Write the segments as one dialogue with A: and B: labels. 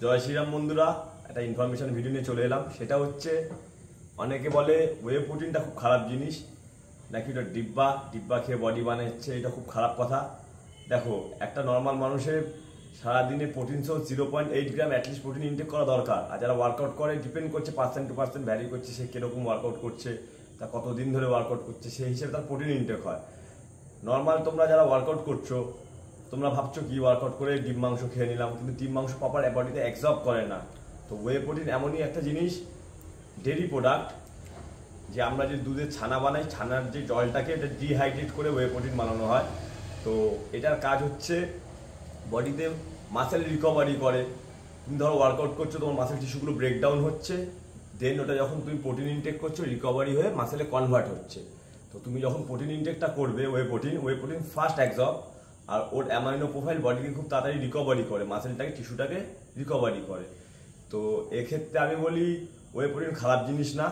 A: জয় শ্রীরাম বন্ধুরা, একটা information video নিয়ে চলে এলাম। সেটা হচ্ছে, অনেকে বলে ওয়ে প্রোটিনটা খুব খারাপ জিনিস, নাকি ওটা ডিব্বা খেয়ে বডি বানাচ্ছে, এটা খুব খারাপ কথা। দেখো, একটা নর্মাল মানুষের সারাদিনে প্রোটিন সহ 0.8 গ্রাম অ্যাটলিস্ট প্রোটিন ইনটেক করা দরকার। আর যারা ওয়ার্কআউট করে ডিপেন্ড করছে, পার্সেন্ট টু পার্সেন্ট ভ্যারি করছে, সে কীরকম ওয়ার্কআউট করছে, তা কতদিন ধরে ওয়ার্কআউট করছে, সেই হিসেবে তার প্রোটিন ইনটেক হয়। নর্মাল তোমরা যারা ওয়ার্কআউট করছো, তোমরা ভাবছো কি ওয়ার্কআউট করে ডিম মাংস খেয়ে নিলাম, কিন্তু ডিম মাংস প্রপার বডিতে অ্যাবজর্ব করে না। তো ওয়ে প্রোটিন এমনই একটা জিনিস, ডেরি প্রোডাক্ট, যে আমরা যে দুধের ছানা বানাই, ছানার যে জলটাকে এটা ডিহাইড্রেট করে ওয়ে প্রোটিন বানানো হয়। তো এটার কাজ হচ্ছে বডিতে মাসেল রিকভারি করে। তুমি ধরো ওয়ার্কআউট করছো, তোমার মাসেল টিস্যুগুলো ব্রেকডাউন হচ্ছে, দেন ওটা যখন তুমি প্রোটিন ইনটেক করছো রিকভারি হয়ে মাসেলে কনভার্ট হচ্ছে। তো তুমি যখন প্রোটিন ইনটেকটা করবে, ওয়ে প্রোটিন ফার্স্ট অ্যাবজর্ব, আর ওর অ্যামাইনো প্রোফাইল বডিকে খুব তাড়াতাড়ি রিকভারি করে, মাসেলটাকে টিস্যুটাকে রিকভারি করে। তো এক্ষেত্রে আমি বলি ওয়ে প্রোটিন খারাপ জিনিস না।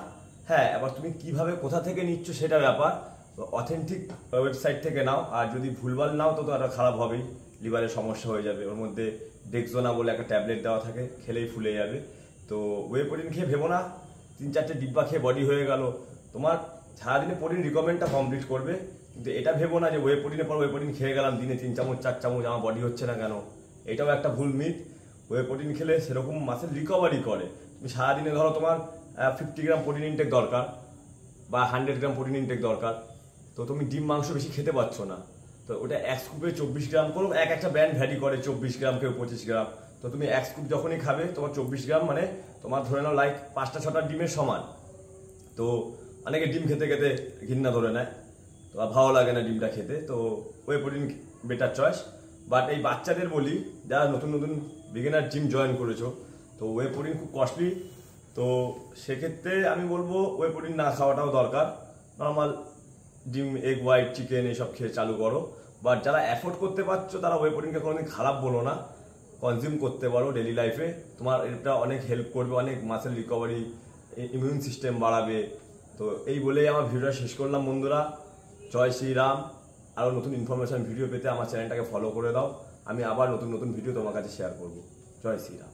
A: হ্যাঁ, এবার তুমি কিভাবে কোথা থেকে নিচ্ছ সেটা ব্যাপার। অথেন্টিক ওয়েবসাইট থেকে নাও, আর যদি ভুলভাল নাও তো এটা খারাপ হবেই, লিভারের সমস্যা হয়ে যাবে। ওর মধ্যে ডেক্সোনা বলে একটা ট্যাবলেট দেওয়া থাকে, খেলেই ফুলে যাবে। তো ওয়ে প্রোটিন খেয়ে ভেবো না 3-4টে ডিব্বা খেয়ে বডি হয়ে গেল, তোমার সারাদিনে প্রোটিন রিকমেন্ডটা কমপ্লিট করবে। কিন্তু এটা ভেবো না যে ওয়ে প্রোটিনের পর ওয়ে প্রোটিন খেয়ে গেলাম, দিনে 3 চামচ 4 চামচ আমার বডি হচ্ছে না কেন, এটাও একটা ভুল মিথ। ওয়ে প্রোটিন খেলে সেরকম মাসেল রিকভারি করে। তুমি সারাদিনে ধরো তোমার 50 গ্রাম প্রোটিন ইনটেক দরকার বা 100 গ্রাম প্রোটিন ইনটেক দরকার, তো তুমি ডিম মাংস বেশি খেতে পারছো না। তো ওটা এক স্কুপে 24 গ্রাম করো, একটা ব্র্যান্ড ভ্যারি করে 24 গ্রাম কেউ 25 গ্রাম। তো তুমি এক স্কুপ যখনই খাবে, তোমার 24 গ্রাম মানে তোমার ধরে নাও লাইক 5টা-6টা ডিমের সমান। তো অনেকে ডিম খেতে খেতে ঘৃণা ধরে নেয়, তো ভালো লাগে না ডিমটা খেতে। তো whey protein better choice. But এই বাচ্চাদের বলি, যারা নতুন নতুন বিগিনার জিম জয়েন করেছো, তো ওয়ে প্রোটিন খুব কস্টলি। তো সেক্ষেত্রে আমি বলবো ওয়ে প্রোটিন না খাওয়াটাও দরকার। নর্মাল ডিম, এগ হোয়াইট, চিকেন এইসব খেয়ে চালু করো। বাট যারা অ্যাফোর্ড করতে পারছো, তারা ওয়ে প্রোটিনকে কোনোদিন খারাপ বলো না, কনজিউম করতে পারো ডেলি লাইফে। তোমার এটা অনেক হেল্প করবে, অনেক মাসেল রিকভারি, ইমিউন সিস্টেম বাড়াবে। তো এই বলেই আমার ভিডিওটা শেষ করলাম বন্ধুরা। জয় শ্রীরাম। আরও নতুন ইনফরমেশন ভিডিও পেতে আমার চ্যানেলটাকে ফলো করে দাও। আমি আবার নতুন নতুন ভিডিও তোমার কাছে শেয়ার করবো। জয় শ্রীরাম।